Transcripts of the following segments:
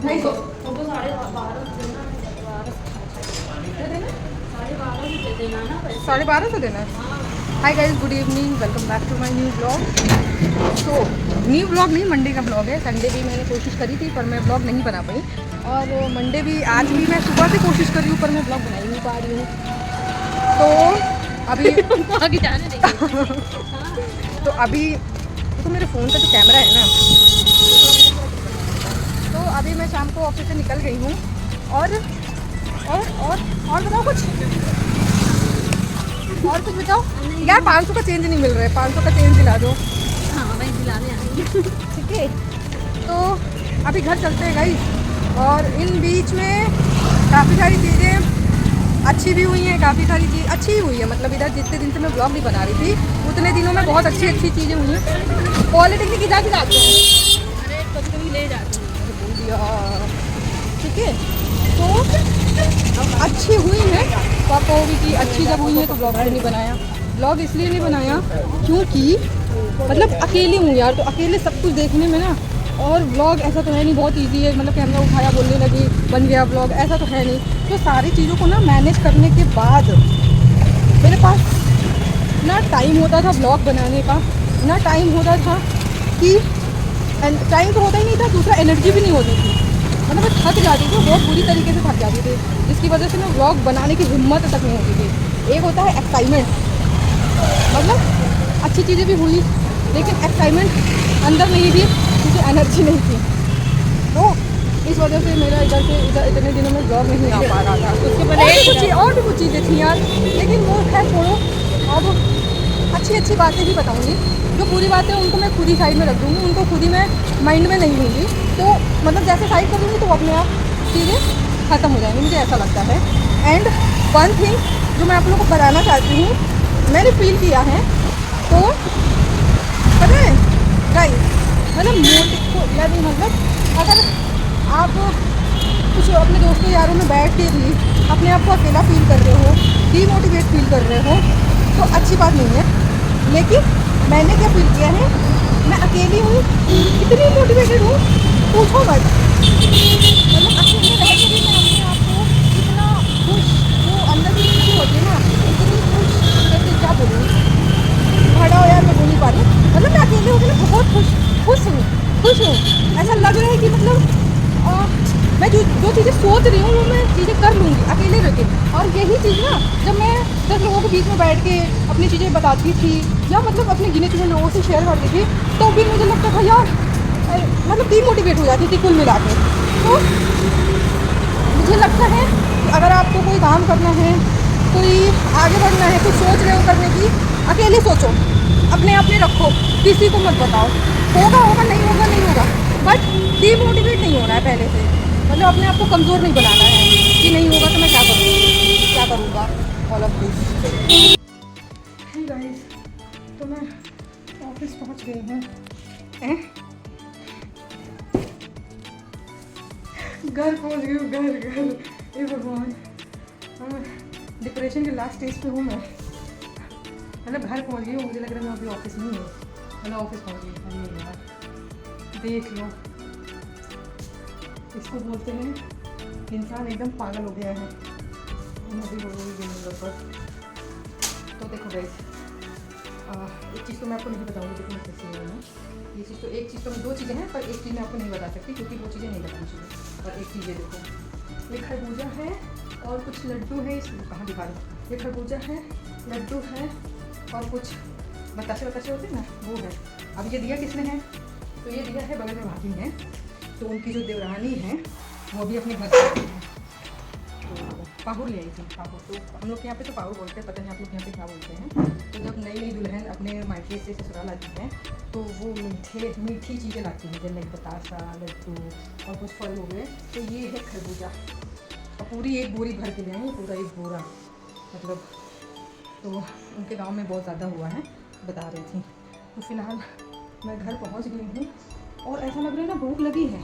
नहीं तो 12:30 देना, 12:30 देना ना पैसे। 12:30 देना है। Hi guys, good evening, welcome back to my new blog. तो न्यू ब्लॉग नहीं, मंडे का ब्लॉग है। संडे भी मैंने कोशिश करी थी पर मैं ब्लॉग नहीं बना पाई, और मंडे भी आज भी मैं सुबह से कोशिश कर रही हूँ पर मैं ब्लॉग बना ही नहीं पा रही हूँ। तो अभी आगे जाने देंगे। तो अभी तो मेरे फ़ोन का जो कैमरा है ना, तो अभी मैं शाम को ऑफिस से निकल गई हूँ। और बताओ कुछ, और कुछ बताओ यार। 500 का चेंज नहीं मिल रहा है, 500 का चेंज दिला दो। हाँ मैं दिलाने आई हूँ। ठीक है, तो अभी घर चलते हैं गाइस। और इन बीच में काफ़ी सारी चीज़ें अच्छी भी हुई हैं, काफ़ी सारी चीज़ अच्छी ही हुई है। मतलब इधर जितने दिन से मैं ब्लॉग नहीं बना रही थी उतने दिनों में बहुत अच्छी अच्छी चीज़ें हुई हैं। पॉलिटेक्निक इधर भी जाते हैं, अरे कभी कभी ले जाते हैं। बोल दिया। ठीक है, तो अच्छी हुई है। पापा होगी कि अच्छी जब हुई है तो ब्लॉग नहीं बनाया। ब्लॉग इसलिए नहीं बनाया क्योंकि मतलब अकेली हूँ यार, तो अकेले सब कुछ देखने में ना, और व्लॉग ऐसा तो है नहीं बहुत इजी है, मतलब कैमरा उठाया बोलने लगी बन गया व्लॉग, ऐसा तो है नहीं। तो सारी चीज़ों को ना मैनेज करने के बाद मेरे पास ना टाइम होता था ब्लॉग बनाने का, ना टाइम होता था कि टाइम तो होता ही नहीं था, दूसरा एनर्जी भी नहीं होती थी। मतलब मैं थक जाती थी, बहुत बुरी तरीके से थक जाती थी, जिसकी वजह से मैं व्लॉग बनाने की हिम्मत तक नहीं होती थी। एक होता है एक्साइटमेंट, मतलब अच्छी चीज़ें भी हुई लेकिन एक्साइटमेंट अंदर नहीं थी क्योंकि एनर्जी नहीं थी। तो इस वजह से मेरा इधर इतने दिनों में ब्लॉग नहीं आ पा रहा था। उसके बाद और भी कुछ चीज़ें थी यार, लेकिन वो खैर छोड़ो। अब अच्छी बातें ही बताऊँगी, जो बुरी बातें उनको मैं खुद ही साइड में रख दूँगी, उनको खुद ही मैं माइंड में नहीं लूँगी। तो मतलब जैसे साइड कर दूँगी तो अपने आप चीज़ें ख़त्म हो जाएंगी, मुझे ऐसा लगता है। एंड वन थिंग जो मैं आप लोगों को बताना चाहती हूँ, मैंने फील किया है, तो पता है गाइस, मतलब अगर आप कुछ अपने दोस्तों यारों में बैठ के भी अपने आप को अकेला फील कर रहे हो, डीमोटिवेट फील कर रहे हो, तो अच्छी बात नहीं है। लेकिन मैंने क्या फील किया है, मैं अकेली हूँ, इतनी मोटिवेटेड हूँ, पूछो मत। मतलब अकेले रह के भी मैं अपने आप को इतना खुश, वो अंदर की खुशी होती है ना, इतनी खुश, कैसे क्या बोलूँ, खड़ा हो यार, मैं बोल नहीं पा रही। मतलब मैं अकेले होकर ना बहुत खुश हूँ। ऐसा लग रहा है कि मतलब मैं जो चीज़ें सोच रही हूँ वो मैं चीज़ें कर लूँगी अकेले रह के। और यही चीज़ ना जब मैं 10 लोगों के बीच में बैठ के अपनी चीज़ें बताती थी या मतलब अपने गिने चुने लोगों से शेयर करती थी, तो भी मुझे लगता था यार, मतलब डीमोटिवेट हो जाती थी कुल मिला के। तो मुझे लगता है कि अगर आपको कोई काम करना है, कोई आगे बढ़ना है, कुछ सोच रहे हो करने की, अकेले सोचो, अपने आप में रखो, किसी को मत बताओ। होगा नहीं होगा, बट डीमोटिवेट नहीं होना है पहले से। मतलब अपने आप को कमज़ोर नहीं बनाना है कि नहीं होगा तो मैं क्या करूँगा, ऑल ऑफ दिस। गाइस, तो मैं ऑफिस पहुँच गई हूँ। घर पहुँच गई हूँ, घर ये भगवान, डिप्रेशन के लास्ट स्टेज पे हूँ मैं। मतलब घर पहुँच गई हूँ, मुझे लग रहा है मैं अभी ऑफिस नहीं हूँ, मतलब ऑफिस पहुँच गई। अरे यार देख लो, इसको बोलते हैं इंसान एकदम पागल हो गया है। अभी हो गई गेमिंग पर। तो देखो गाइस, एक चीज़ तो मैं आपको नहीं बताऊँगी, देखो मैं कैसी हूँ ना, ये चीज़ तो एक चीज़ तो दो चीज़ें हैं पर एक चीज़ मैं आपको नहीं बता सकती क्योंकि वो चीज़ें नहीं बतानी चाहिए। और एक चीज़ ये देखो, ये खरबूजा है और कुछ लड्डू है, इसको कहाँ दिखा रहा, ये खरबूजा है, लड्डू है और कुछ बताशे होते हैं ना, वो है। अब ये दिया किसने है, तो ये दिया है बगल में भाभी है, तो उनकी जो देवरानी है वो भी अपने घर से आई है, तो पाहुर ले आई थी। पाहुर तो हम लोग के यहाँ पे तो पाहुर बोलते हैं, पता नहीं आप लोग यहाँ पे क्या बोलते हैं। तो जब नई दुल्हन अपने मायके से ससुराल आती है तो वो मीठी चीज़ें लाती हैं, जैसे बतासा, लड्डू और कुछ फल हो गए। तो ये है खरबूजा, और पूरी एक बोरी भर के ले आई, पूरा एक बोरा, मतलब तो उनके गाँव में बहुत ज़्यादा हुआ है, बता रही थी। तो फिलहाल मैं घर पहुँच गई हूँ और ऐसा लग रहा है ना भूख लगी है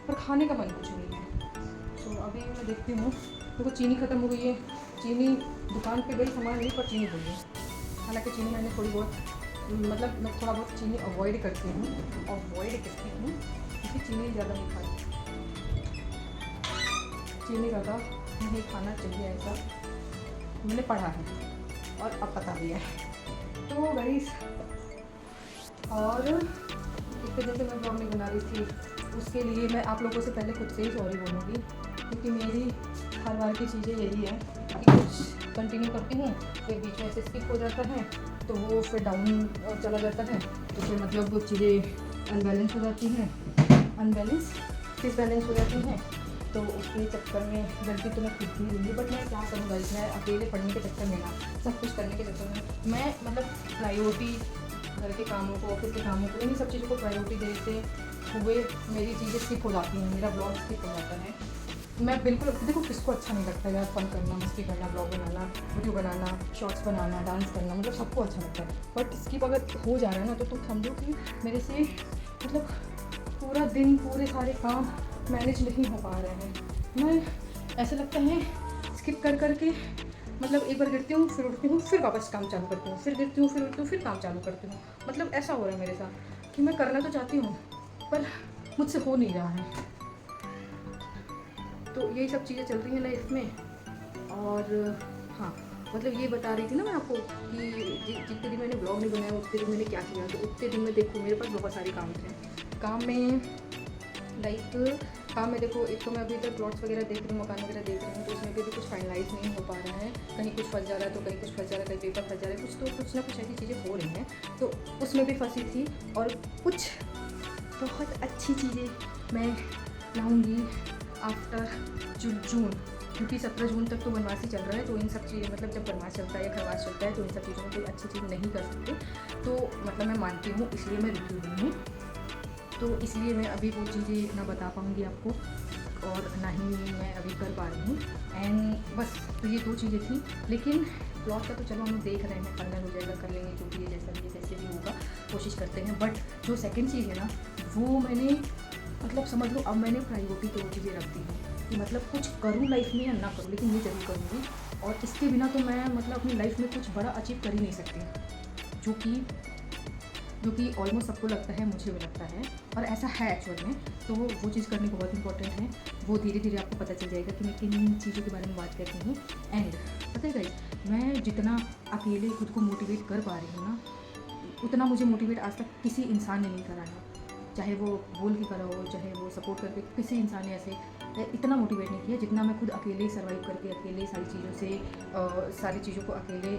पर खाने का मन कुछ नहीं है। तो अभी मैं देखती हूँ, देखो चीनी ख़त्म हो गई है, चीनी दुकान पे गई सामान नहीं पर चीनी गई है। हालांकि चीनी मैंने थोड़ी बहुत, मतलब मैं थोड़ा बहुत चीनी अवॉइड करती हूँ, क्योंकि चीनी ज़्यादा नहीं खाती। जी नहीं करता, नहीं खाना चाहिए ऐसा, मैंने पढ़ा है और अब पता भी है। तो गाइस, और इस वजह से मैं ब्लॉग नहीं बना रही थी, उसके लिए मैं आप लोगों से पहले खुद से ही सॉरी बोलूँगी, क्योंकि मेरी हर बार की चीज़ें यही है कि कुछ कंटिन्यू करती हूँ, फिर बीच में से स्किप हो जाता है, तो वो फिर डाउन चला जाता है, तो फिर मतलब चीज़ें अनबैलेंस हो जाती हैं, डिसबैलेंस हो जाती हैं। तो उसके चक्कर में गलती तो मैं खुद ही लूँगी, बट मैं क्या करूँ गाइस, मैं अकेले पढ़ने के चक्कर में ना, सब कुछ करने के चक्कर में मैं मतलब प्रायोरिटी, घर के कामों को, ऑफिस के कामों को, इन्हीं सब चीज़ों को प्रायोरिटी देते हुए मेरी चीज़ें स्किप हो जाती हैं, मेरा ब्लॉग स्किप हो जाता है। मैं बिल्कुल, देखो किसको अच्छा नहीं लगता यार, फन करना, मस्ती करना, ब्लॉग बनाना, वीडियो बनाना, शॉर्ट्स बनाना, डांस करना, मतलब सबको अच्छा लगता है। बट स्किप अगर हो जा रहा है ना, तो तुम समझो कि मेरे से मतलब पूरा दिन, पूरे सारे काम मैनेज नहीं हो पा रहे हैं। मैं ऐसा लगता है स्किप कर कर के मतलब एक बार गिरती हूँ, फिर उठती हूँ, फिर वापस काम चालू करती हूँ, फिर गिरती हूँ, फिर उठती हूँ, फिर काम चालू करती हूँ। मतलब ऐसा हो रहा है मेरे साथ कि मैं करना तो चाहती हूँ पर मुझसे हो नहीं रहा है। तो यही सब चीज़ें चल रही हैं लाइफ में। और हाँ, मतलब ये बता रही थी ना मैं आपको कि जितने दिन मैंने ब्लॉग नहीं बनाया उतने दिन मैंने क्या किया। तो उतने दिन में देखो मेरे पास बहुत सारे काम थे। काम में देखो, एक तो मैं अभी तक प्लॉट्स वगैरह देख रही हूँ, मकान वगैरह देख रही हूँ, तो उसमें भी कुछ फाइनलाइज नहीं हो पा रहा है। कहीं कुछ फंस जा रहा है, तो कहीं कुछ फंस जा रहा है, कहीं पेपर फंस जा रहा है, कुछ ना कुछ ऐसी चीज़ें हो रही हैं, तो उसमें भी फंसी थी। और कुछ बहुत अच्छी चीज़ें मैं लाऊंगी आफ्टर जून, क्योंकि 17 जून तक तो वनवास ही चल रहा है। तो इन सब चीज़ें मतलब जब वनवास चलता है या खरवास चलता है, तो इन सब चीज़ों में कोई अच्छी चीज़ नहीं कर सकते। तो मतलब मैं मानती हूँ, इसलिए मैं रुकी हुई हूँ। तो इसलिए मैं अभी वो चीज़ें ना बता पाऊँगी आपको, और ना ही मैं अभी कर पा रही हूँ। एंड बस, तो ये 2 चीज़ें थी। लेकिन प्लॉट का तो चलो हम देख रहे हैं, फाइनल हो जाएगा, कर लेंगे, जो भी है, जैसे भी होगा कोशिश करते हैं। बट जो सेकंड चीज़ है ना, वो मैंने मतलब समझ लो अब मैंने प्रायोरिटी तो वो चीज़ें रख दी हैं कि मतलब कुछ करूँ लाइफ में या ना करूँ, लेकिन ये ज़रूर करूँगी। और इसके बिना तो मैं मतलब अपनी लाइफ में कुछ बड़ा अचीव कर ही नहीं सकती, जो कि ऑलमोस्ट सबको लगता है, मुझे भी लगता है, और ऐसा है एक्चुअल में। तो वो चीज़ करनी बहुत इंपॉर्टेंट है। वो धीरे धीरे आपको पता चल जाएगा कि मैं किन चीज़ों के बारे में बात करती हूँ। एंड पता है गाइस, मैं जितना अकेले खुद को मोटिवेट कर पा रही हूँ ना, उतना मुझे मोटिवेट आज तक किसी इंसान ने नहीं करा है। चाहे वो बोल के करा हो, चाहे वो सपोर्ट करके, किसी इंसान ने ऐसे इतना मोटिवेट नहीं किया जितना मैं खुद अकेले सर्वाइव करके, अकेले सारी चीज़ों से सारी चीज़ों को अकेले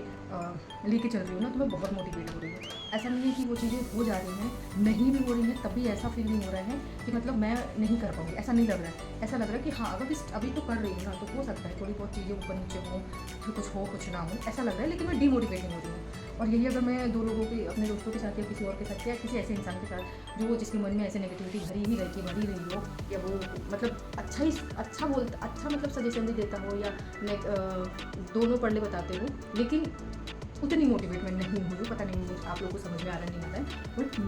लेके चल रही हूँ ना। तो मैं बहुत मोटिवेट हो रही हूँ। ऐसा नहीं है कि वो चीज़ें हो जा रही हैं, नहीं भी हो रही हैं, तब भी ऐसा फील नहीं हो रहा है कि मतलब मैं नहीं कर पाऊँगी, ऐसा नहीं लग रहा है। ऐसा लग रहा है कि हाँ, अभी तो कर रही हूँ ना, तो हो सकता है थोड़ी बहुत चीज़ें ऊपर नीचे हों, फिर कुछ हो कुछ ना हो, ऐसा लग रहा है। लेकिन मैं डीमोटिवेट नहीं हो रही हूँ। और यही अगर मैं 2 लोगों के, अपने दोस्तों के साथ या किसी और के साथ या किसी ऐसे इंसान के साथ जो जिसके मन में ऐसे नेगेटिविटी भरी रही हो, या वो मतलब अच्छा मतलब सजेशन भी देता हो, या दोनों पढ़ ले बताते हो, लेकिन उतनी मोटिवेट मैं नहीं हुई। पता नहीं मुझे आप लोगों को समझ में आ रहा नहीं आता है। बट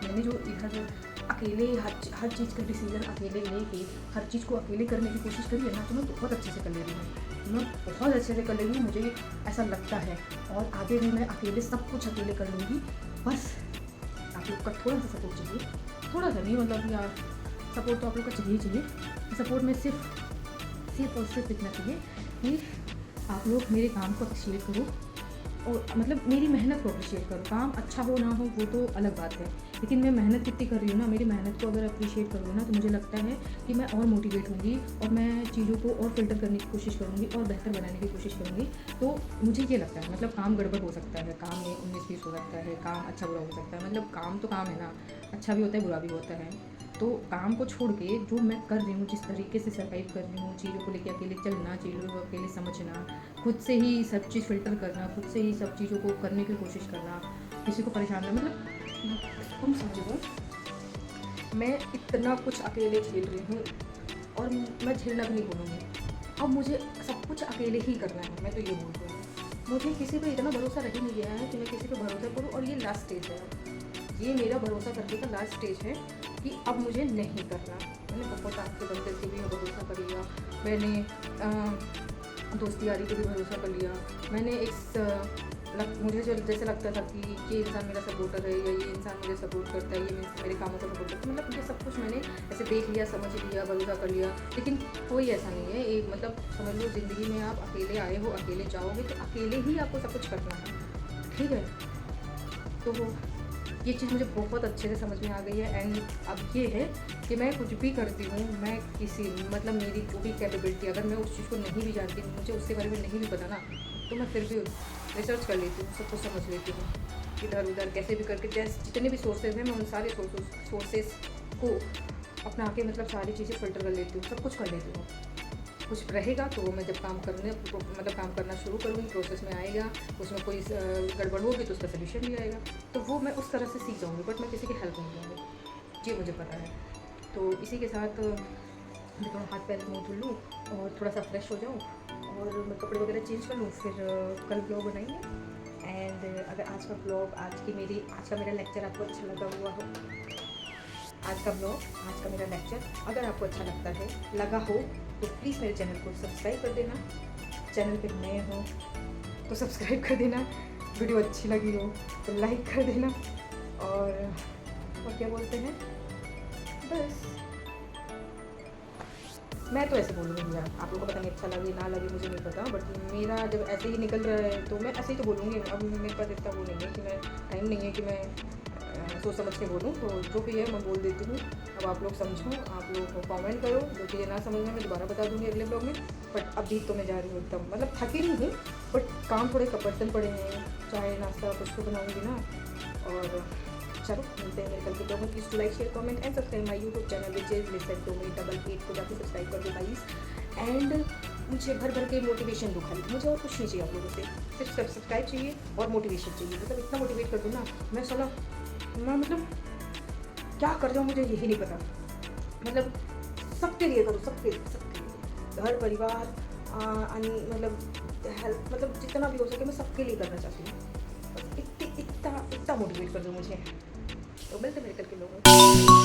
मैंने जो इधर अकेले हर चीज़ का डिसीजन अकेले लेके हर चीज़ को अकेले करने की कोशिश करी है ना, तो मैं बहुत अच्छे से कर ले रही हूँ। मैं बहुत अच्छे से कर ले रही हूँ, मुझे ऐसा लगता है। और आगे भी मैं अकेले सब कुछ अकेले कर लूँगी। बस आप लोग का थोड़ा सा सपोर्ट चाहिए, थोड़ा सा नहीं, मतलब यार सपोर्ट तो आप लोग का चाहिए। सपोर्ट में सिर्फ और सिर्फ इतना चाहिए कि आप लोग मेरे काम को अप्रिशिएट करो, और मतलब मेरी मेहनत को अप्रिशिएट करो। काम अच्छा हो ना हो वो तो अलग बात है, लेकिन मैं मेहनत कितनी कर रही हूँ ना, मेरी मेहनत को अगर अप्रिशिएट करूँगी ना, तो मुझे लगता है कि मैं और मोटिवेट होंगी, और मैं चीज़ों को और फिल्टर करने की कोशिश करूँगी, और बेहतर बनाने की कोशिश करूँगी। तो मुझे ये लगता है, मतलब काम गड़बड़ हो सकता है, काम में 19-20 हो सकता है, काम अच्छा बुरा हो सकता है, मतलब काम तो काम है ना, अच्छा भी होता है, बुरा भी होता है। तो काम को छोड़ के जो मैं कर रही हूँ, जिस तरीके से सर्वाइव कर रही हूँ, चीज़ों को लेके अकेले चलना, चीज़ों को अकेले समझना, खुद से ही सब चीज़ फिल्टर करना, खुद से ही सब चीज़ों को करने की कोशिश करना, किसी को परेशान करना, मतलब तुम समझो मैं इतना कुछ अकेले झेल रही हूँ, और मैं झेलना भी नहीं बोलूँगी। अब मुझे सब कुछ अकेले ही करना है, मैं तो ये बोल रही हूँ। मुझे किसी पे इतना भरोसा रह ही नहीं गया है कि मैं किसी पे भरोसा करूँ, और ये लास्ट स्टेज है। ये मेरा भरोसा करने का लास्ट स्टेज है कि अब मुझे नहीं करना। मैंने बहुत आपके बंदे से भी भरोसा कर लिया, मैंने दोस्ती यारी पे भी भरोसा कर लिया, मैंने इस मुझे जो जैसे लगता था कि ये इंसान मेरा सपोर्टर है या ये इंसान मुझे सपोर्ट करता है, ये मेरे कामों को सपोर्ट करता है, मतलब ये सब कुछ मैंने ऐसे देख लिया, समझ लिया, भरोसा कर लिया। लेकिन कोई ऐसा नहीं है। एक मतलब समझ लो ज़िंदगी में आप अकेले आए हो, अकेले जाओगे, तो अकेले ही आपको सब कुछ करना है, ठीक है। तो ये चीज़ मुझे बहुत अच्छे से समझ में आ गई है। एंड अब ये है कि मैं कुछ भी करती हूँ, मैं किसी मतलब मेरी जो भी कैपेबिलिटी, अगर मैं उस चीज़ को नहीं भी जानती, मुझे उसके बारे में नहीं भी पता ना, तो मैं फिर भी रिसर्च कर लेती हूँ, सब कुछ समझ लेती हूँ, इधर उधर कैसे भी करके, जैसे जितने भी सोर्सेज हैं मैं उन सारे सोर्सेज को अपना के मतलब सारी चीज़ें फ़िल्टर कर लेती हूँ, सब कुछ कर लेती हूँ। कुछ रहेगा तो वो मैं जब काम करना शुरू करूँगी, प्रोसेस में आएगा, उसमें कोई गड़बड़ होगी तो उसका सोल्यूशन भी आएगा, तो वो मैं उस तरह से सीख जाऊँगी, बट मैं किसी की हेल्प नहीं लूँगी, ये मुझे पता है। तो इसी के साथ मैं थोड़ा हाथ पैर मुँह धुल लूँ और थोड़ा सा फ्रेश हो जाऊँ और मैं कपड़े वगैरह चेंज कर लूँ, फिर कल ब्लॉग बनाएंगे। एंड अगर आज का मेरा लेक्चर आपको अच्छा लगा हुआ हो, आज का मेरा लेक्चर अगर आपको अच्छा लगा हो तो प्लीज़ मेरे चैनल को सब्सक्राइब कर देना। चैनल पे नए हो तो सब्सक्राइब कर देना, वीडियो अच्छी लगी हो तो लाइक कर देना, और क्या बोलते हैं, बस मैं तो ऐसे बोलूँगी यार, आप लोगों को पता नहीं अच्छा लगे ना लगे मुझे नहीं पता, बट मेरा जब ऐसे ही निकल रहा है तो मैं ऐसे ही तो बोलूँगी। अब मेरे पास इतना वो नहीं है कि मैं टाइम नहीं है कि मैं सोच समझ के बोलूँ, तो जो भी है मैं बोल देती हूँ। अब आप लोग समझो, आप लोग कमेंट करो, जो चीज़ें ना समझ में मैं दोबारा बता दूँगी अगले ब्लॉग में। बट अभी तो मैं जा रही हूँ एकदम, मतलब थकी नहीं हूँ, बट काम थोड़े बर्तन पड़े हैं, चाय नाश्ता कुछ तो बनाऊँगी ना। और चलो मिलते हैं मेरे कल के ब्लॉग में। Please to like share comment and subscribe my YouTube channel which is listen to me 88 को जाके सब्सक्राइब कर दो गाइस। एंड मुझे भर के मोटिवेशन दो, खाली मुझे और कुछ नहीं चाहिए आप लोगों से, सिर्फ सब्सक्राइब चाहिए और मोटिवेशन चाहिए। मतलब इतना मोटिवेट कर दो ना, मैं मतलब क्या कर जाऊँ मुझे यही नहीं पता। मतलब सबके लिए करो, सबके लिए, घर परिवार मतलब हेल्प, मतलब जितना भी हो सके मैं सबके लिए करना चाहती हूँ। बस इतना मोटिवेट कर दो मुझे, तो मिलते मेरे कल के लोगों।